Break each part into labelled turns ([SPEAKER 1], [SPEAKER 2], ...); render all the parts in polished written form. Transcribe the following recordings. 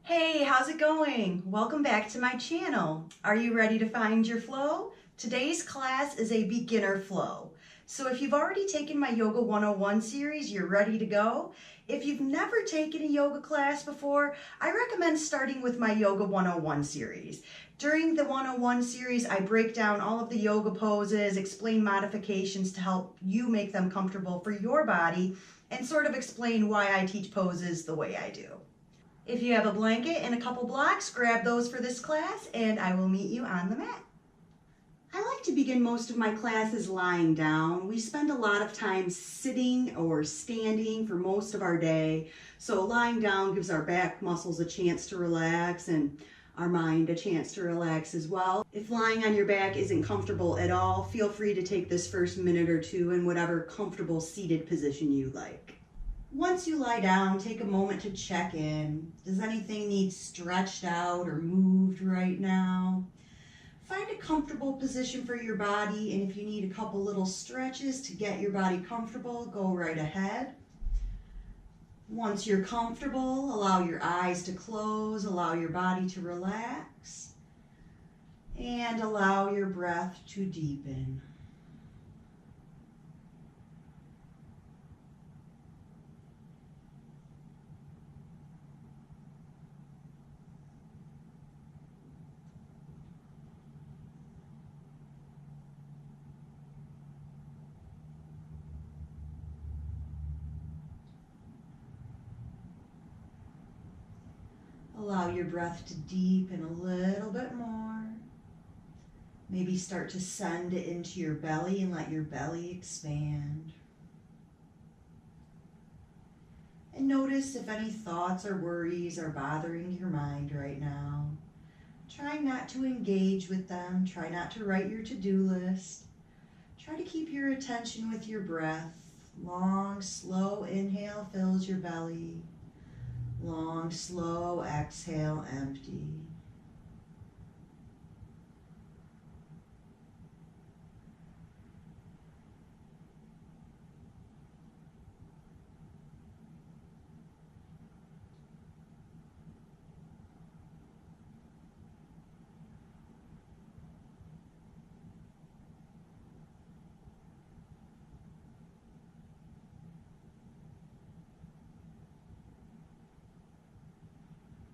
[SPEAKER 1] Hey, how's it going? Welcome back to my channel. Are you ready to find your flow? Today's class is a beginner flow. So if you've already taken my Yoga 101 series, you're ready to go. If you've never taken a yoga class before, I recommend starting with my Yoga 101 series. During the 101 series, I break down all of the yoga poses, explain modifications to help you make them comfortable for your body, and sort of explain why I teach poses the way I do. If you have a blanket and a couple blocks, grab those for this class and I will meet you on the mat. I like to begin most of my classes lying down. We spend a lot of time sitting or standing for most of our day, so lying down gives our back muscles a chance to relax and our mind a chance to relax as well. If lying on your back isn't comfortable at all, feel free to take this first minute or two in whatever comfortable seated position you like. Once you lie down, take a moment to check in. Does anything need stretched out or moved right now? Find a comfortable position for your body, and if you need a couple little stretches to get your body comfortable, go right ahead. Once you're comfortable, allow your eyes to close, allow your body to relax, and allow your breath to deepen. Allow your breath to deepen a little bit more. Maybe start to send it into your belly and let your belly expand. And notice if any thoughts or worries are bothering your mind right now. Try not to engage with them. Try not to write your to-do list. Try to keep your attention with your breath. Long, slow inhale fills your belly. Long, slow exhale, empty.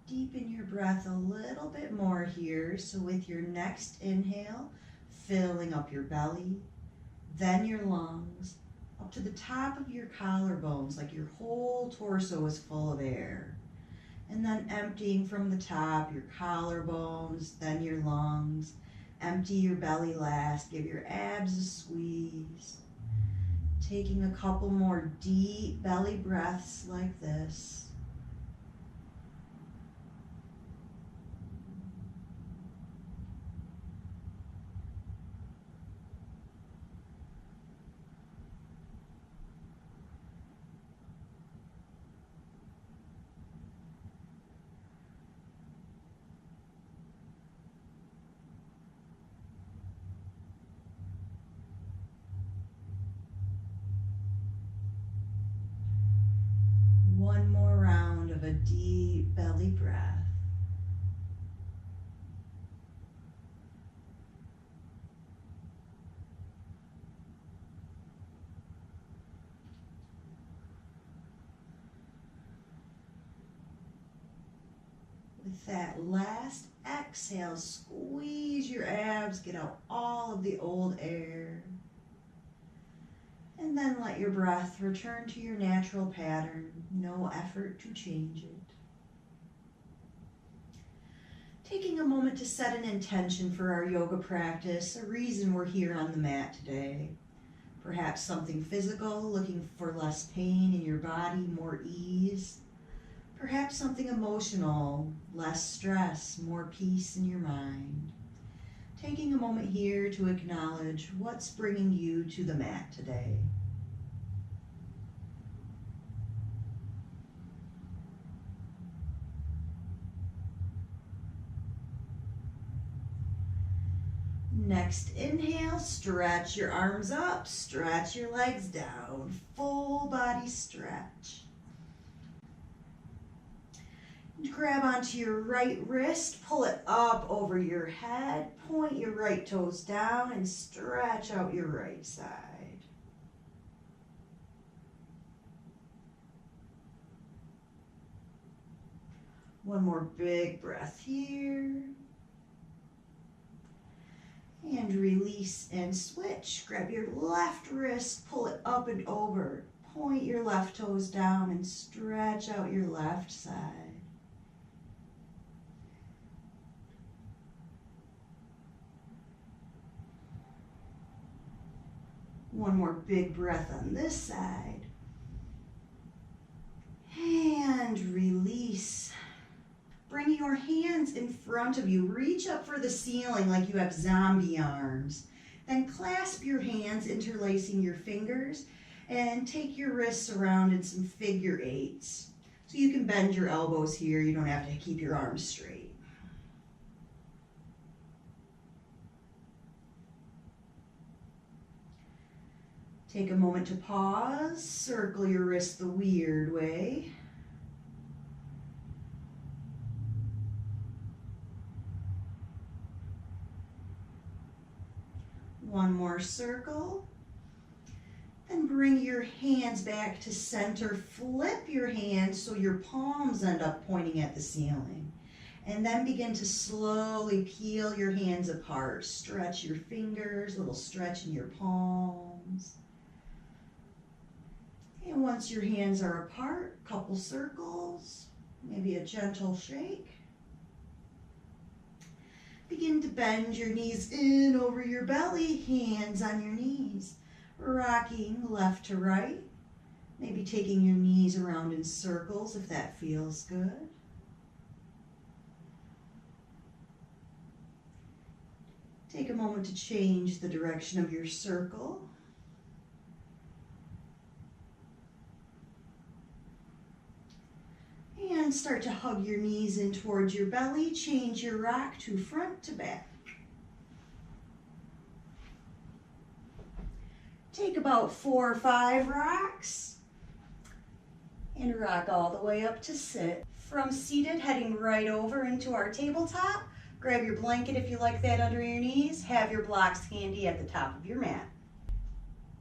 [SPEAKER 1] Deepen your breath a little bit more here. So with your next inhale, filling up your belly, then your lungs, up to the top of your collarbones, like your whole torso is full of air. And then emptying from the top, your collarbones, then your lungs. Empty your belly last, give your abs a squeeze. Taking a couple more deep belly breaths like this. One more round of a deep belly breath. With that last exhale, squeeze your abs, get out all of the old air. And then let your breath return to your natural pattern, no effort to change it. Taking a moment to set an intention for our yoga practice, a reason we're here on the mat today. Perhaps something physical, looking for less pain in your body, more ease. Perhaps something emotional, less stress, more peace in your mind. Taking a moment here to acknowledge what's bringing you to the mat today. Next inhale, stretch your arms up, stretch your legs down, full body stretch. grab onto your right wrist, pull it up over your head, point your right toes down, and stretch out your right side. One more big breath here. And release and switch. Grab your left wrist, pull it up and over. Point your left toes down and stretch out your left side. One more big breath on this side. And release. Bring your hands in front of you. Reach up for the ceiling like you have zombie arms. Then clasp your hands, interlacing your fingers, and take your wrists around in some figure eights. So you can bend your elbows here. You don't have to keep your arms straight. Take a moment to pause. Circle your wrists the weird way. One more circle. Then bring your hands back to center. Flip your hands so your palms end up pointing at the ceiling. And then begin to slowly peel your hands apart. Stretch your fingers, a little stretch in your palms. And once your hands are apart, a couple circles, maybe a gentle shake. Begin to bend your knees in over your belly, hands on your knees, rocking left to right, maybe taking your knees around in circles if that feels good. Take a moment to change the direction of your circle. And start to hug your knees in towards your belly. Change your rock to front to back. Take about 4 or 5 rocks and rock all the way up to sit. From seated, heading right over into our tabletop. Grab your blanket if you like that under your knees. Have your blocks handy at the top of your mat.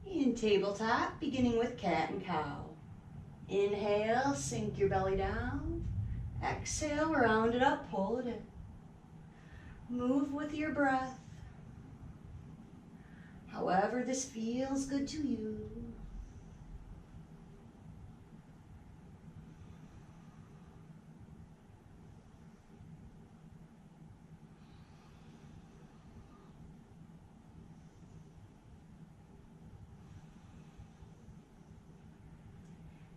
[SPEAKER 1] In tabletop, beginning with cat and cow. Inhale, sink your belly down. Exhale, round it up, pull it in. Move with your breath. However this feels good to you.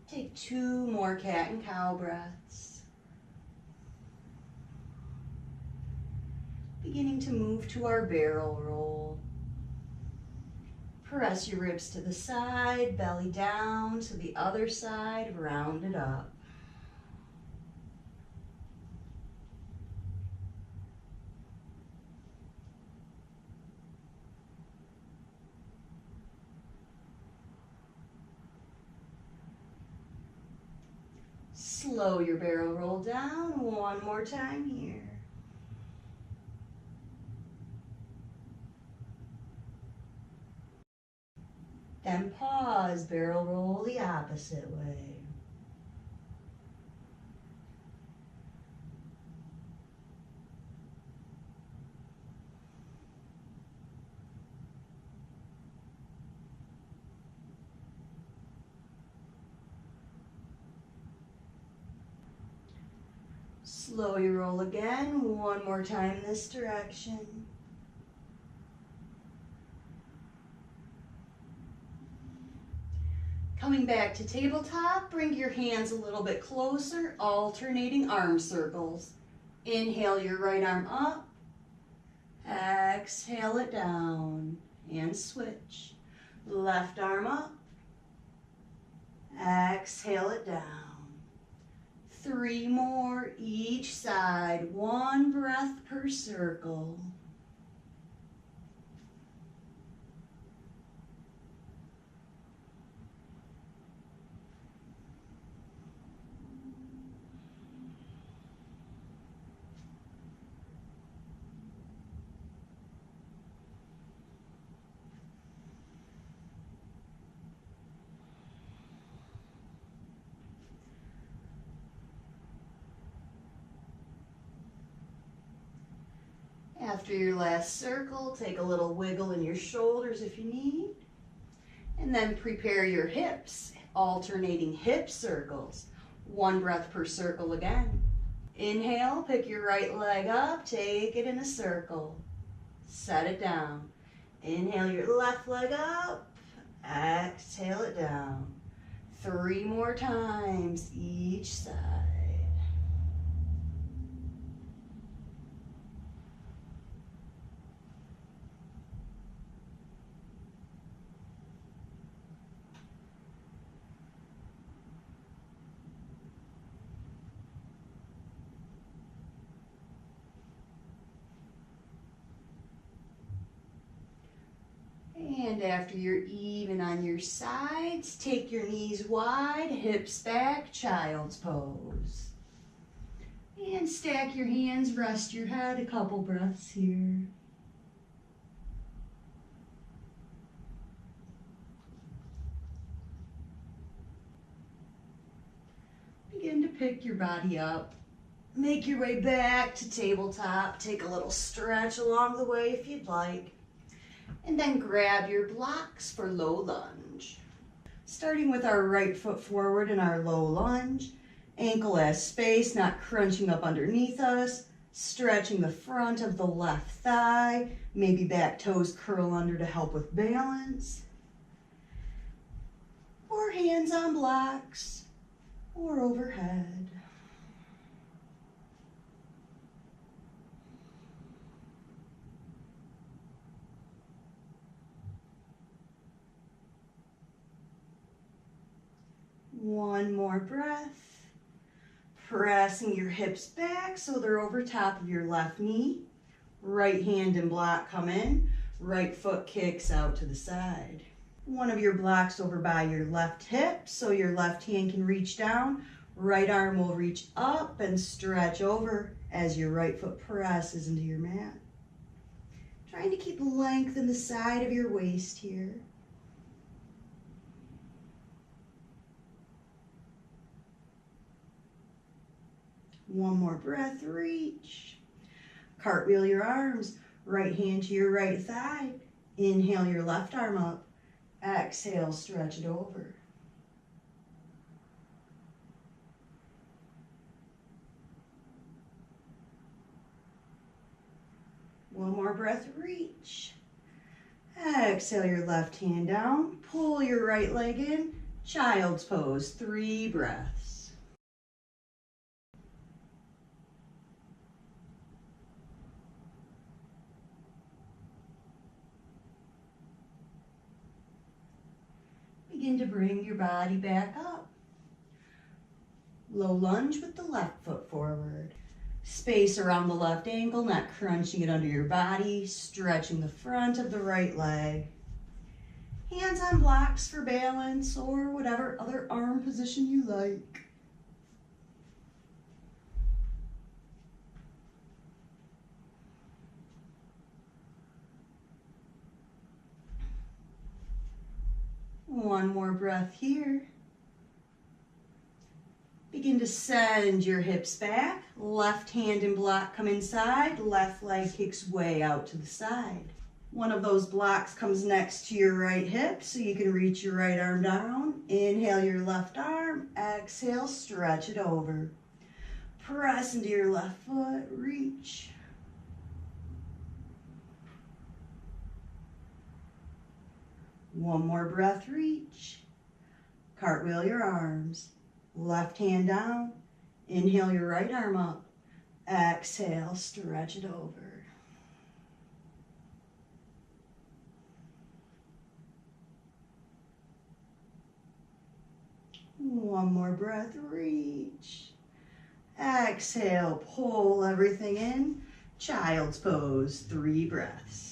[SPEAKER 1] Take 2 more cat and cow breaths. Beginning to move to our barrel roll. Press your ribs to the side, belly down to the other side, round it up. Slow your barrel roll down one more time here. Then pause, barrel roll the opposite way. Slow your roll again, one more time this direction. Coming back to tabletop, bring your hands a little bit closer, alternating arm circles. Inhale your right arm up, exhale it down, and switch. Left arm up, exhale it down. 3 more each side, 1 breath per circle. After your last circle, take a little wiggle in your shoulders if you need. And then prepare your hips, alternating hip circles. 1 breath per circle again. Inhale, pick your right leg up, take it in a circle. Set it down. Inhale your left leg up, exhale it down. 3 more times each side. And after you're even on your sides, take your knees wide, hips back, child's pose. And stack your hands, rest your head, a couple breaths here. Begin to pick your body up. Make your way back to tabletop. Take a little stretch along the way if you'd like. And then grab your blocks for low lunge. Starting with our right foot forward in our low lunge. Ankle has space, not crunching up underneath us. Stretching the front of the left thigh. Maybe back toes curl under to help with balance. Or hands on blocks, or overhead. One more breath. Pressing your hips back so they're over top of your left knee. Right hand and block come in. Right foot kicks out to the side. One of your blocks over by your left hip so your left hand can reach down. Right arm will reach up and stretch over as your right foot presses into your mat. Trying to keep length in the side of your waist here. One more breath, reach. Cartwheel your arms, right hand to your right thigh. Inhale your left arm up. Exhale, stretch it over. One more breath, reach. Exhale your left hand down. Pull your right leg in. Child's pose, 3 breaths. Begin to bring your body back up. Low lunge with the left foot forward. Space around the left ankle, not crunching it under your body. Stretching the front of the right leg. Hands on blocks for balance or whatever other arm position you like. One more breath here. Begin to send your hips back. Left hand and block come inside. Left leg kicks way out to the side. One of those blocks comes next to your right hip so you can reach your right arm down. Inhale your left arm. Exhale, stretch it over. Press into your left foot. Reach. One more breath, reach. Cartwheel your arms. Left hand down. Inhale your right arm up. Exhale, stretch it over. One more breath, reach. Exhale, pull everything in. Child's pose, 3 breaths.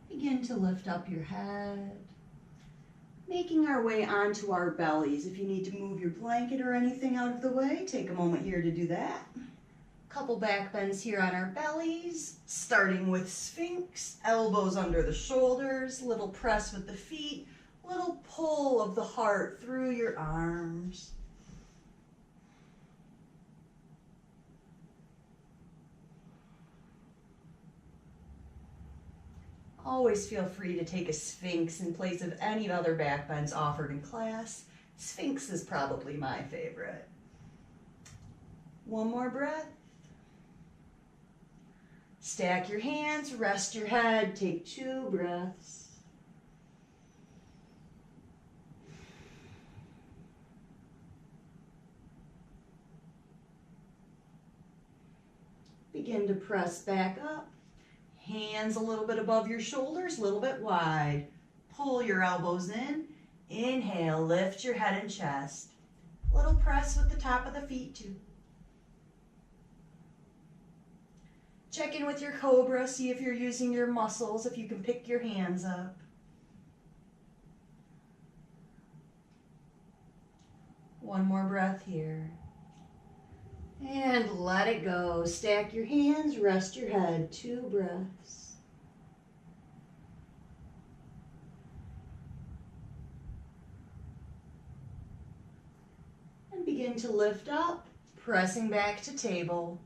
[SPEAKER 1] Begin to lift up your head, making our way onto our bellies. If you need to move your blanket or anything out of the way, take a moment here to do that. Couple back bends here on our bellies, starting with Sphinx, elbows under the shoulders, little press with the feet, little pull of the heart through your arms. Always feel free to take a Sphinx in place of any other back bends offered in class. Sphinx is probably my favorite. One more breath. Stack your hands, rest your head, take 2 breaths. Begin to press back up. Hands a little bit above your shoulders, a little bit wide. Pull your elbows in. Inhale, lift your head and chest. Little press with the top of the feet too. Check in with your cobra, see if you're using your muscles, if you can pick your hands up. One more breath here. And let it go. Stack your hands, rest your head. 2 breaths. And begin to lift up, pressing back to table.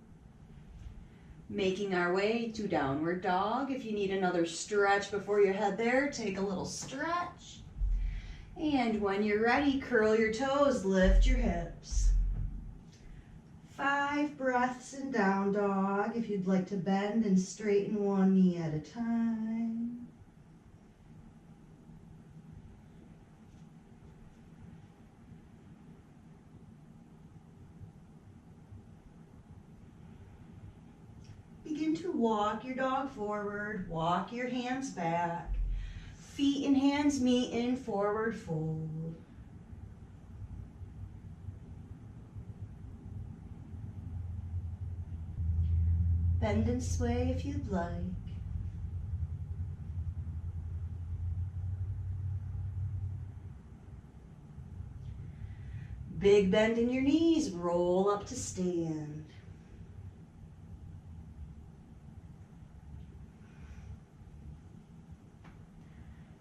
[SPEAKER 1] Making our way to downward dog. If you need another stretch before you head there, take a little stretch. And when you're ready, curl your toes, lift your hips. 5 breaths in down dog. If you'd like to bend and straighten one knee at a time. Begin to walk your dog forward, walk your hands back. Feet and hands meet in forward fold. Bend and sway if you'd like. Big bend in your knees, roll up to stand.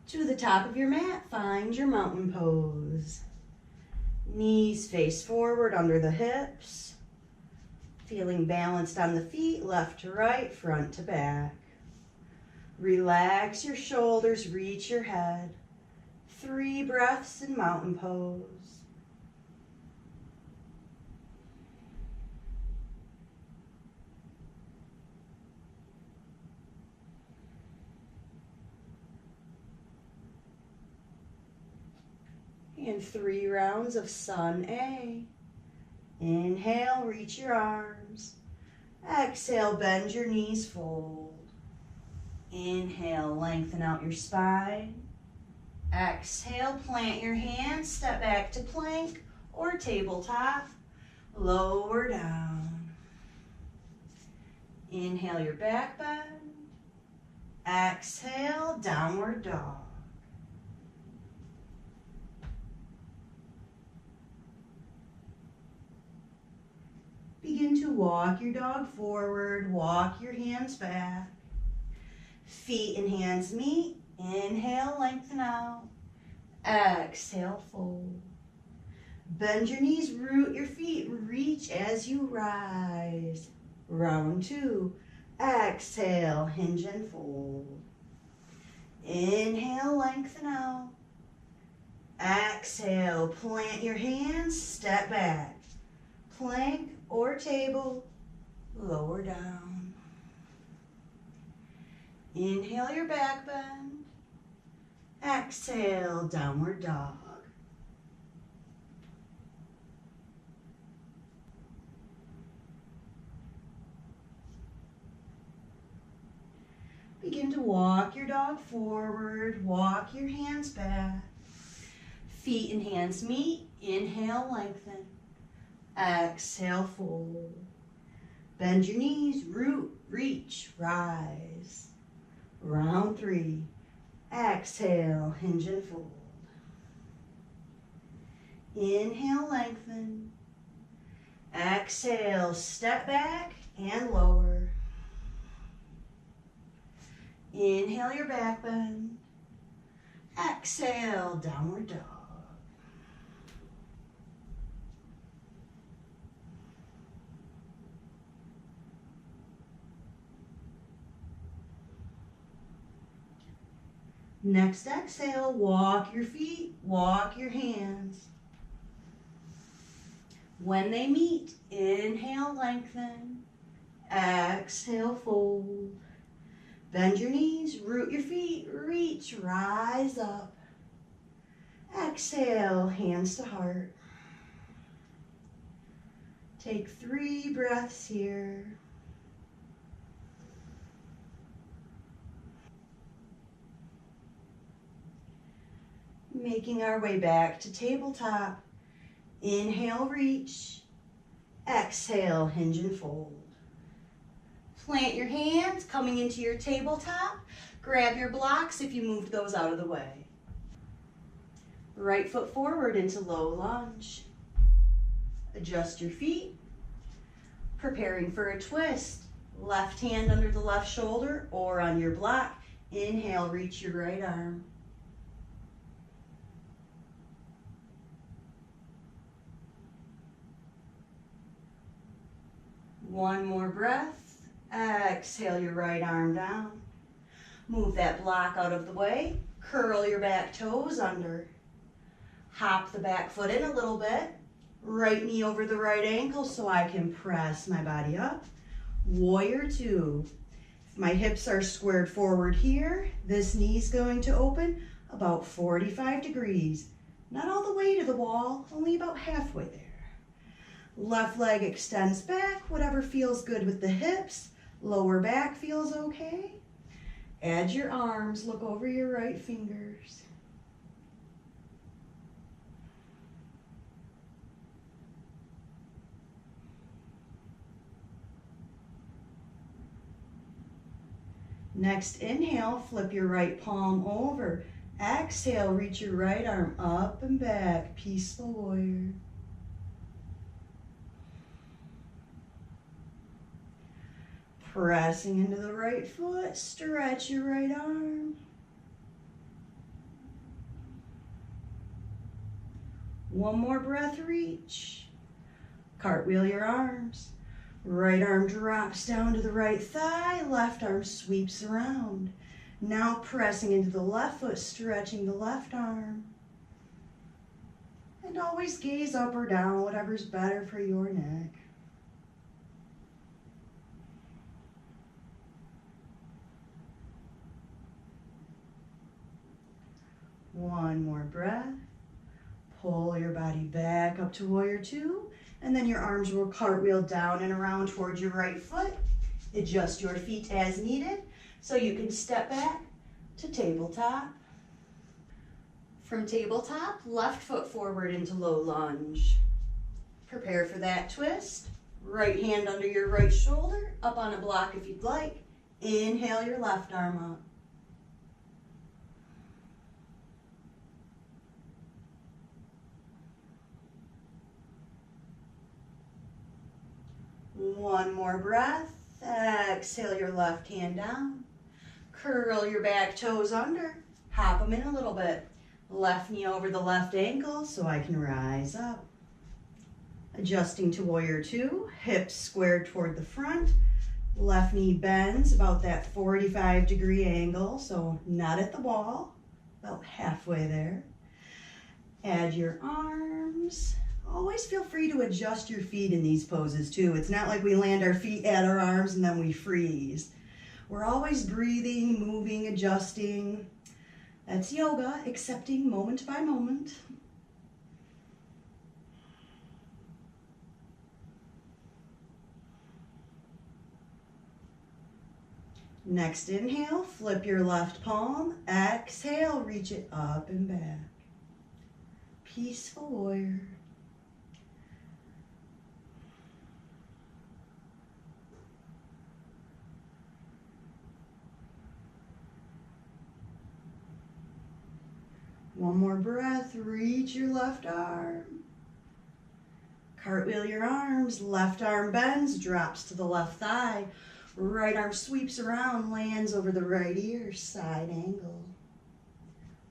[SPEAKER 1] To the top of your mat, find your mountain pose. Knees face forward under the hips. Feeling balanced on the feet, left to right, front to back. Relax your shoulders, reach your head. 3 breaths in mountain pose. And 3 rounds of Sun A. Inhale, reach your arms. Exhale, bend your knees, fold. Inhale, lengthen out your spine. Exhale, plant your hands, step back to plank or tabletop. Lower down. Inhale your back bend. Exhale, downward dog. Begin to walk your dog forward, walk your hands back. Feet and hands meet. Inhale, lengthen out. Exhale, fold. Bend your knees, root your feet, reach as you rise. Round 2. Exhale, hinge and fold. Inhale, lengthen out. Exhale, plant your hands, step back. Plank or table, lower down. Inhale your back bend. Exhale, downward dog. Begin to walk your dog forward, walk your hands back. Feet and hands meet. Inhale, lengthen. Exhale, fold. Bend your knees, root, reach, rise. Round 3. Exhale, hinge and fold. Inhale, lengthen. Exhale, step back and lower. Inhale your back bend. Exhale, downward dog. Next exhale, walk your feet, walk your hands. When they meet, inhale, lengthen. Exhale, fold. Bend your knees, root your feet, reach, rise up. Exhale, hands to heart. Take 3 breaths here. Making our way back to tabletop. Inhale, reach. Exhale, hinge and fold. Plant your hands, coming into your tabletop. Grab your blocks if you moved those out of the way. Right foot forward into low lunge. Adjust your feet. Preparing for a twist. Left hand under the left shoulder or on your block. Inhale, reach your right arm. One more breath. Exhale your right arm down. Move that block out of the way. Curl your back toes under. Hop the back foot in a little bit. Right knee over the right ankle so I can press my body up. Warrior 2. If my hips are squared forward here, this knee's going to open about 45 degrees. Not all the way to the wall, only about halfway there. Left leg extends back, whatever feels good with the hips. Lower back feels okay. Add your arms, look over your right fingers. Next inhale, flip your right palm over. Exhale, reach your right arm up and back, peaceful warrior. Pressing into the right foot, stretch your right arm. One more breath, reach. Cartwheel your arms. Right arm drops down to the right thigh, left arm sweeps around. Now pressing into the left foot, stretching the left arm. And always gaze up or down, whatever's better for your neck. One more breath. Pull your body back up to warrior 2, and then your arms will cartwheel down and around towards your right foot. Adjust your feet as needed so you can step back to tabletop. From tabletop, left foot forward into low lunge. Prepare for that twist. Right hand under your right shoulder, up on a block if you'd like. Inhale your left arm up. One more breath. Exhale your left hand down. Curl your back toes under. Hop them in a little bit. Left knee over the left ankle so I can rise up. Adjusting to warrior 2. Hips squared toward the front. Left knee bends about that 45-degree angle, so not at the wall, about halfway there. Add your arms. Always feel free to adjust your feet in these poses too. It's not like we land our feet at our arms and then we freeze. We're always breathing, moving, adjusting. That's yoga, accepting moment by moment. Next inhale, flip your left palm. Exhale, reach it up and back. Peaceful warrior. One more breath, reach your left arm. Cartwheel your arms, left arm bends, drops to the left thigh. Right arm sweeps around, lands over the right ear, side angle.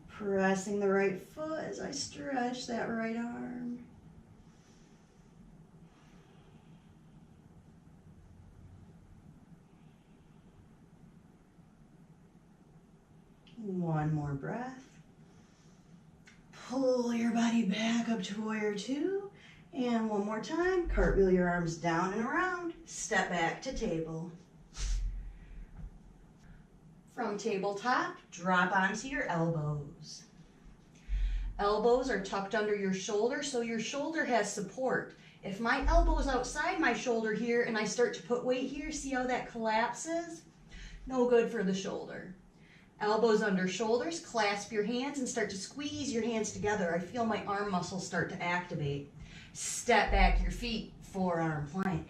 [SPEAKER 1] Pressing the right foot as I stretch that right arm. One more breath. Pull your body back up to warrior two. And one more time, cartwheel your arms down and around. Step back to table. From tabletop, drop onto your elbows. Elbows are tucked under your shoulder, so your shoulder has support. If my elbow's outside my shoulder here and I start to put weight here, see how that collapses? No good for the shoulder. Elbows under shoulders, clasp your hands and start to squeeze your hands together. I feel my arm muscles start to activate. Step back your feet, forearm plank.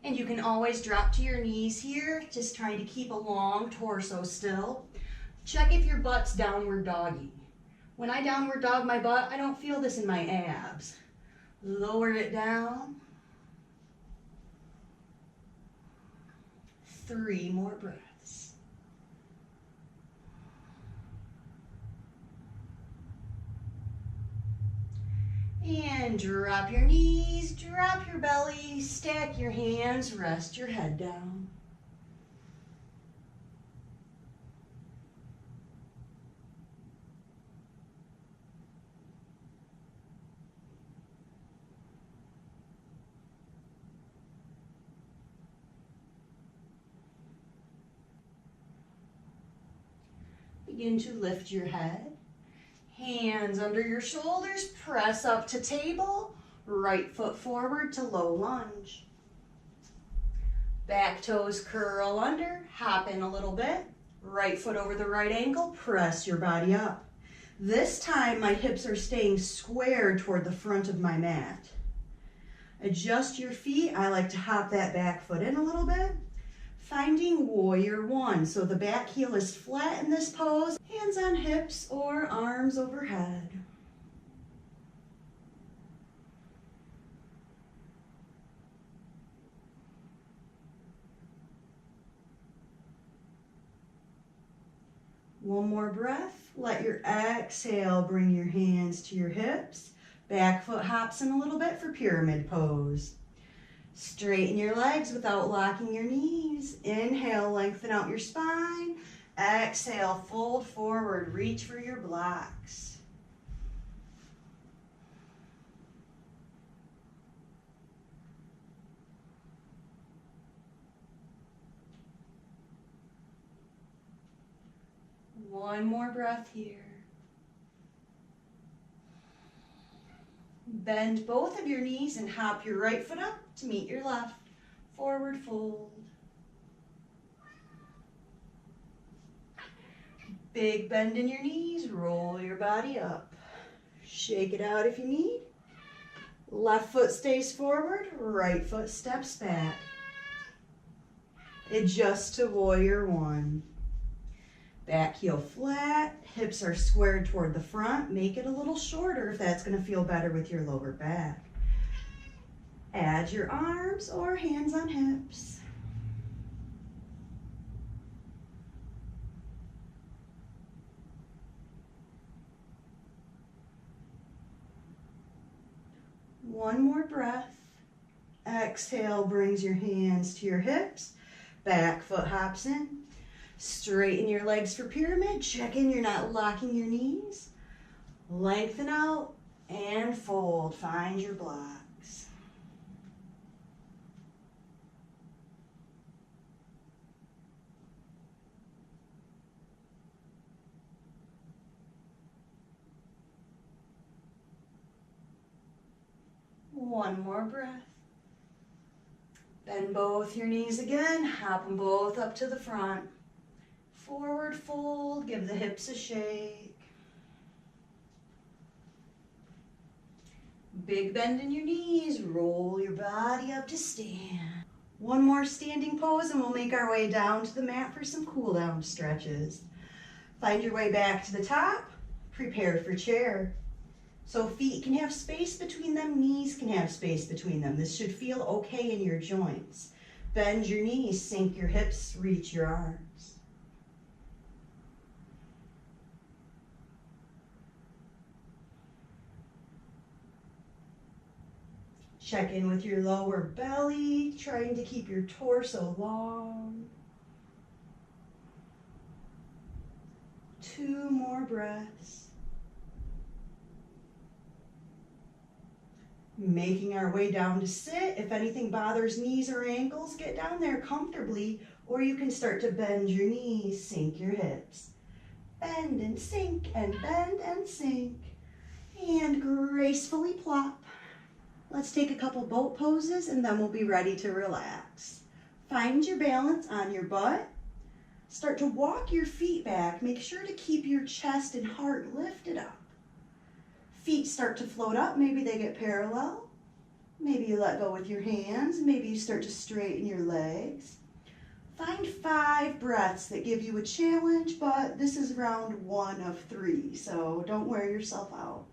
[SPEAKER 1] And you can always drop to your knees here, just trying to keep a long torso still. Check if your butt's downward doggy. When I downward dog my butt, I don't feel this in my abs. Lower it down. 3 more breaths. And drop your knees, drop your belly, stack your hands, rest your head down. Begin to lift your head. Hands under your shoulders, press up to table, right foot forward to low lunge. Back toes curl under, hop in a little bit, right foot over the right ankle, press your body up. This time my hips are staying squared toward the front of my mat. Adjust your feet, I like to hop that back foot in a little bit. Finding warrior one, so the back heel is flat in this pose, hands on hips or arms overhead. One more breath, let your exhale bring your hands to your hips, back foot hops in a little bit for pyramid pose. Straighten your legs without locking your knees. Inhale, lengthen out your spine. Exhale, fold forward, reach for your blocks. One more breath here. Bend both of your knees and hop your right foot up to meet your left. Forward fold. Big bend in your knees, roll your body up. Shake it out if you need. Left foot stays forward, right foot steps back. Adjust to warrior one. Back heel flat, hips are squared toward the front. Make it a little shorter if that's going to feel better with your lower back. Add your arms or hands on hips. One more breath. Exhale brings your hands to your hips. Back foot hops in. Straighten your legs for pyramid. Check in you're not locking your knees. Lengthen out and fold. Find your blocks. One more breath. Bend both your knees again. Hop them both up to the front. Forward fold, give the hips a shake. Big bend in your knees, roll your body up to stand. One more standing pose and we'll make our way down to the mat for some cool down stretches. Find your way back to the top, prepare for chair. So feet can have space between them, knees can have space between them. This should feel okay in your joints. Bend your knees, sink your hips, reach your arms. Check in with your lower belly, trying to keep your torso long. 2 more breaths. Making our way down to sit. If anything bothers knees or ankles, get down there comfortably, or you can start to bend your knees, sink your hips. Bend and sink and bend and sink. And gracefully plop. Let's take a couple boat poses and then we'll be ready to relax. Find your balance on your butt. Start to walk your feet back. Make sure to keep your chest and heart lifted up. Feet start to float up. Maybe they get parallel. Maybe you let go with your hands. Maybe you start to straighten your legs. Find 5 breaths that give you a challenge, but this is round 1 of 3, so don't wear yourself out.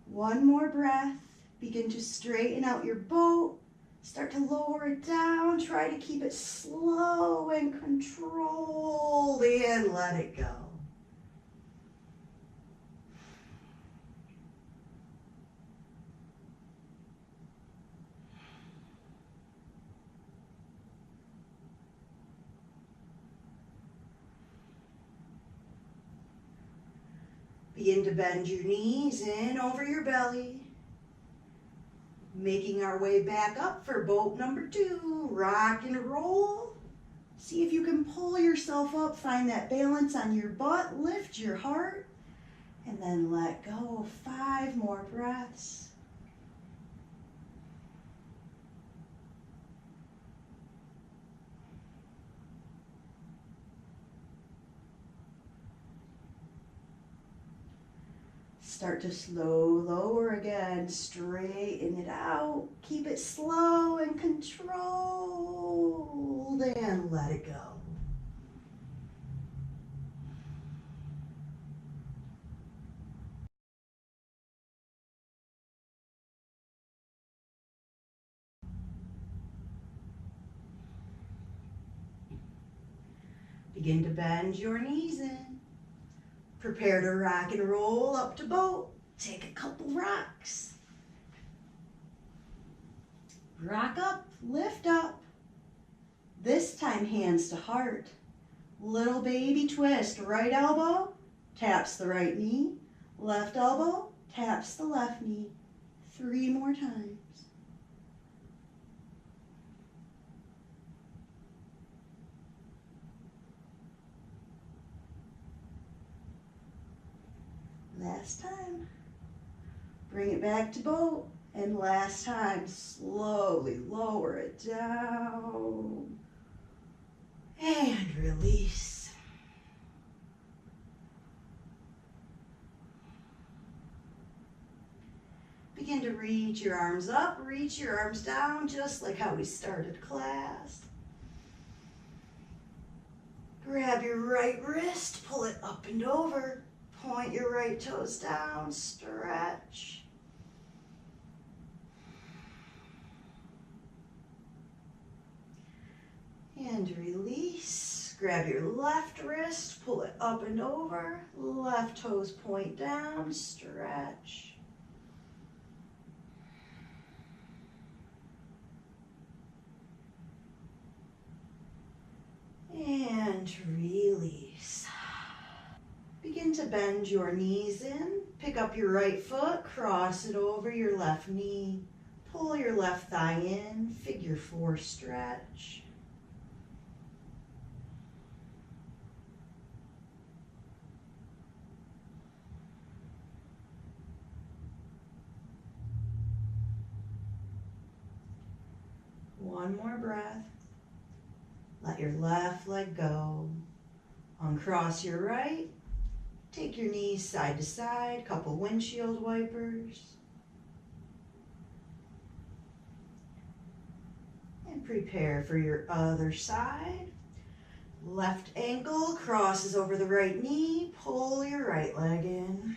[SPEAKER 1] One more breath. Begin to straighten out your boat. Start to lower it down. Try to keep it slow and controlled and let it go. Begin to bend your knees in over your belly. Making our way back up for boat number 2. Rock and roll. See if you can pull yourself up. Find that balance on your butt. Lift your heart. And then let go. 5 more breaths. Start to lower again, straighten it out, keep it slow and controlled, and let it go. Begin to bend your knees in. Prepare to rock and roll up to boat. Take a couple rocks. Rock up, lift up. This time hands to heart. Little baby twist. Right elbow taps the right knee. Left elbow taps the left knee. 3 more times. Last time. Bring it back to boat. And last time, slowly lower it down. And release. Begin to reach your arms up, reach your arms down, just like how we started class. Grab your right wrist, pull it up and over. Point your right toes down, stretch. And release. Grab your left wrist, pull it up and over. Left toes point down, stretch. And release. Begin to bend your knees in. Pick up your right foot, cross it over your left knee. Pull your left thigh in, figure 4 stretch. One more breath. Let your left leg go. Uncross your right. Take your knees side to side, couple windshield wipers. And prepare for your other side. Left ankle crosses over the right knee. Pull your right leg in.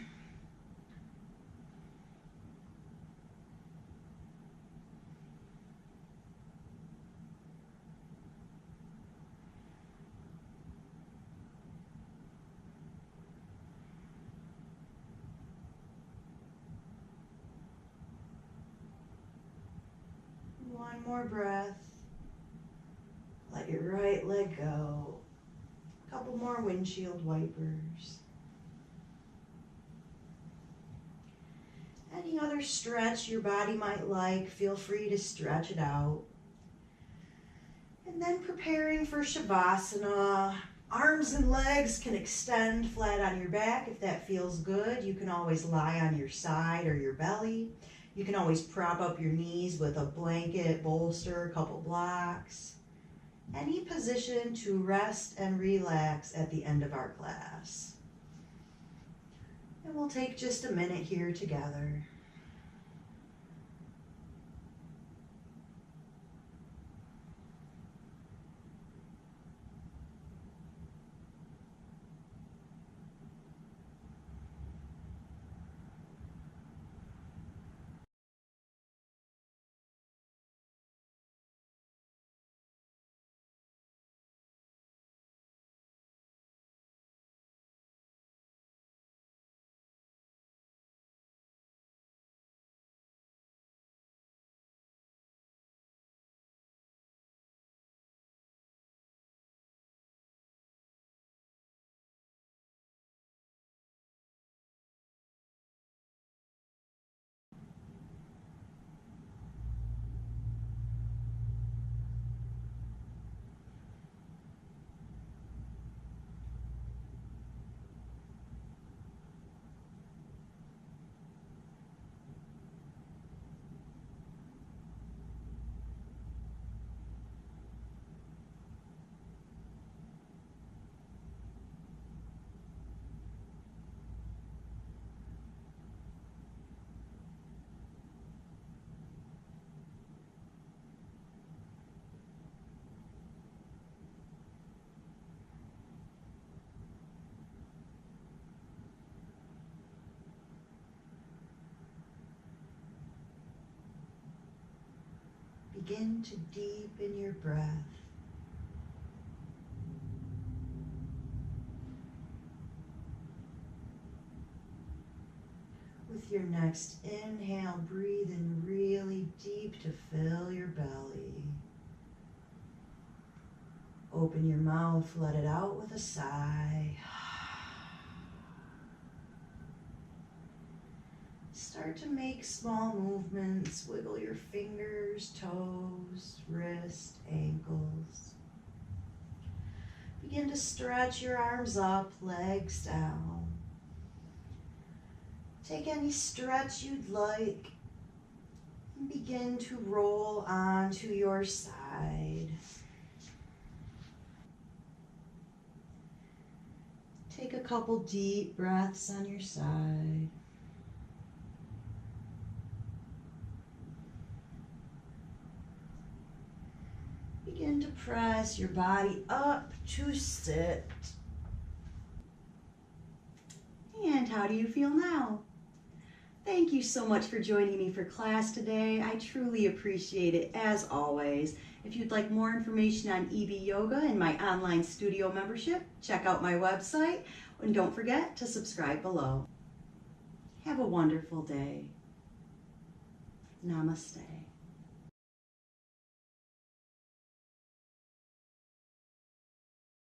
[SPEAKER 1] One more breath. Let your right leg go. A couple more windshield wipers. Any other stretch your body might like, feel free to stretch it out. And then preparing for Shavasana. Arms and legs can extend flat on your back if that feels good. You can always lie on your side or your belly. You can always prop up your knees with a blanket, bolster, a couple blocks. Any position to rest and relax at the end of our class. And we'll take just a minute here together. Begin to deepen your breath. With your next inhale, breathe in really deep to fill your belly. Open your mouth, let it out with a sigh. Start to make small movements. Wiggle your fingers, toes, wrist, ankles. Begin to stretch your arms up, legs down. Take any stretch you'd like and begin to roll onto your side. Take a couple deep breaths on your side. Begin to press your body up to sit. And how do you feel now? Thank you so much for joining me for class today. I truly appreciate it as always. If you'd like more information on EB Yoga and my online studio membership, check out my website and don't forget to subscribe below. Have a wonderful day. Namaste.